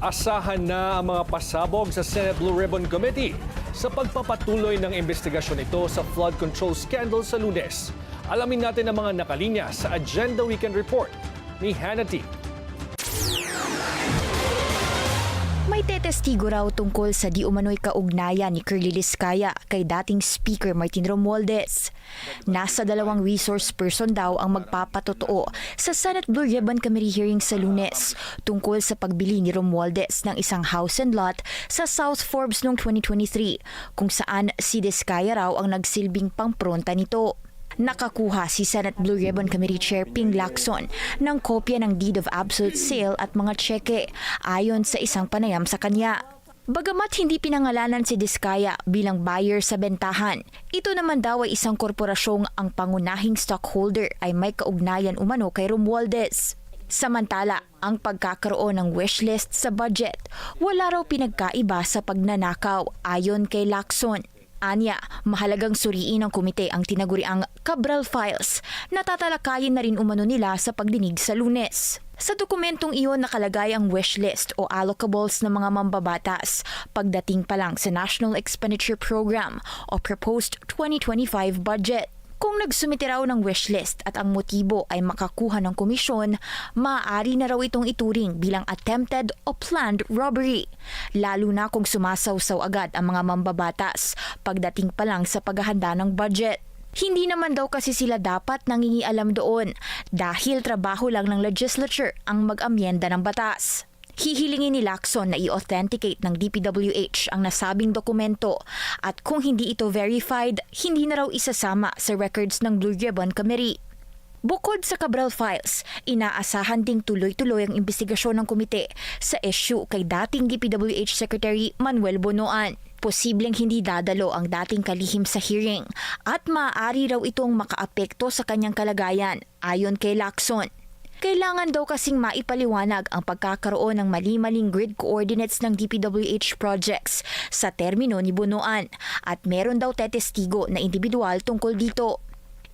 Asahan na ang mga pasabog sa Senate Blue Ribbon Committee sa pagpapatuloy ng investigasyon ito sa flood control scandal sa Lunes. Alamin natin ang mga nakalinya sa Agenda Weekend Report ni Hannah T. May tetestigo raw tungkol sa di umano'y kaugnayan ni Curly Liscaya kay dating Speaker Martin Romualdez. Nasa 2 resource person daw ang magpapatotoo sa Senate Blue Ribbon Committee hearing sa Lunes tungkol sa pagbili ni Romualdez ng isang house and lot sa South Forbes noong 2023 kung saan si Liscaya raw ang nagsilbing pangpronta nito. Nakakuha si Senate Blue Ribbon Committee Chair Ping Lacson ng kopya ng Deed of Absolute Sale at mga tseke ayon sa isang panayam sa kanya. Bagamat hindi pinangalanan si Liscaya bilang buyer sa bentahan, ito naman daw ay isang korporasyong ang pangunahing stockholder ay may kaugnayan umano kay Romualdez. Samantala, ang pagkakaroon ng wishlist sa budget, wala raw pinagkaiba sa pagnanakaw ayon kay Lacson. Anya, mahalagang suriin ng komite ang tinaguriang Cabral Files na tatalakayin na rin umano nila sa pagdinig sa Lunes. Sa dokumentong iyon nakalagay ang wishlist o allocables ng mga mambabatas pagdating pa lang sa National Expenditure Program o Proposed 2025 Budget. Kung nagsumite raw ng wishlist at ang motibo ay makakuha ng komisyon, maaari na raw itong ituring bilang attempted o planned robbery. Lalo na kung sumasawsaw agad ang mga mambabatas pagdating pa lang sa paghahanda ng budget. Hindi naman daw kasi sila dapat nangingialam doon dahil trabaho lang ng legislature ang mag-amyenda ng batas. Hihilingin ni Lacson na i-authenticate ng DPWH ang nasabing dokumento at kung hindi ito verified, hindi na raw isasama sa records ng Blue Ribbon Committee. Bukod sa Cabral Files, inaasahan ding tuloy-tuloy ang investigasyon ng komite sa issue kay dating DPWH Secretary Manuel Bonoan. Posibleng hindi dadalo ang dating kalihim sa hearing at maaari raw itong makaapekto sa kanyang kalagayan ayon kay Lacson. Kailangan daw kasing maipaliwanag ang pagkakaroon ng mali-maling grid coordinates ng DPWH projects sa termino ni Bonoan at meron daw tetestigo na individual tungkol dito.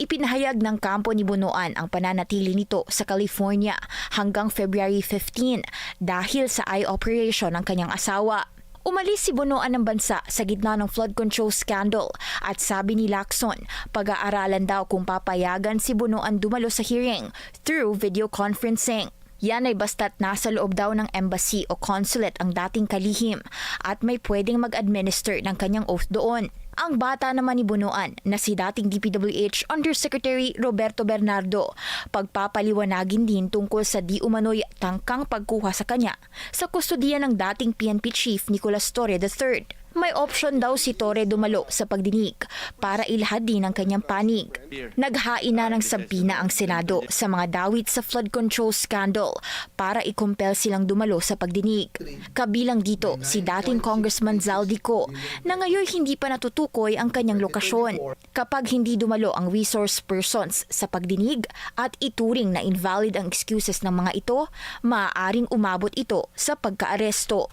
Ipinahayag ng kampo ni Bonoan ang pananatili nito sa California hanggang February 15 dahil sa eye operation ng kanyang asawa. Umalis si Bonoan ng bansa sa gitna ng flood control scandal at sabi ni Lacson, pag-aaralan daw kung papayagan si Bonoan dumalo sa hearing through video conferencing. Yan ay basta't nasa loob daw ng embassy o consulate ang dating kalihim at may pwedeng mag-administer ng kanyang oath doon. Ang bata naman ni Bonoan na si dating DPWH Undersecretary Roberto Bernardo, pagpapaliwanagin din tungkol sa di umano'y tangkang pagkuha sa kanya sa kustodiya ng dating PNP Chief Nicolas Torre III. May option daw si Torre dumalo sa pagdinig para ilahad din ang kanyang panig. Naghain na ng sabina ang Senado sa mga dawit sa flood control scandal para i-compel silang dumalo sa pagdinig. Kabilang dito si dating Congressman Zaldico na ngayon hindi pa natutukoy ang kanyang lokasyon. Kapag hindi dumalo ang resource persons sa pagdinig at ituring na invalid ang excuses ng mga ito, maaaring umabot ito sa pagkaaresto.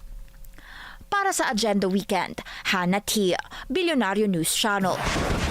Para sa Agenda Weekend, Hannah T. Billionario News Channel.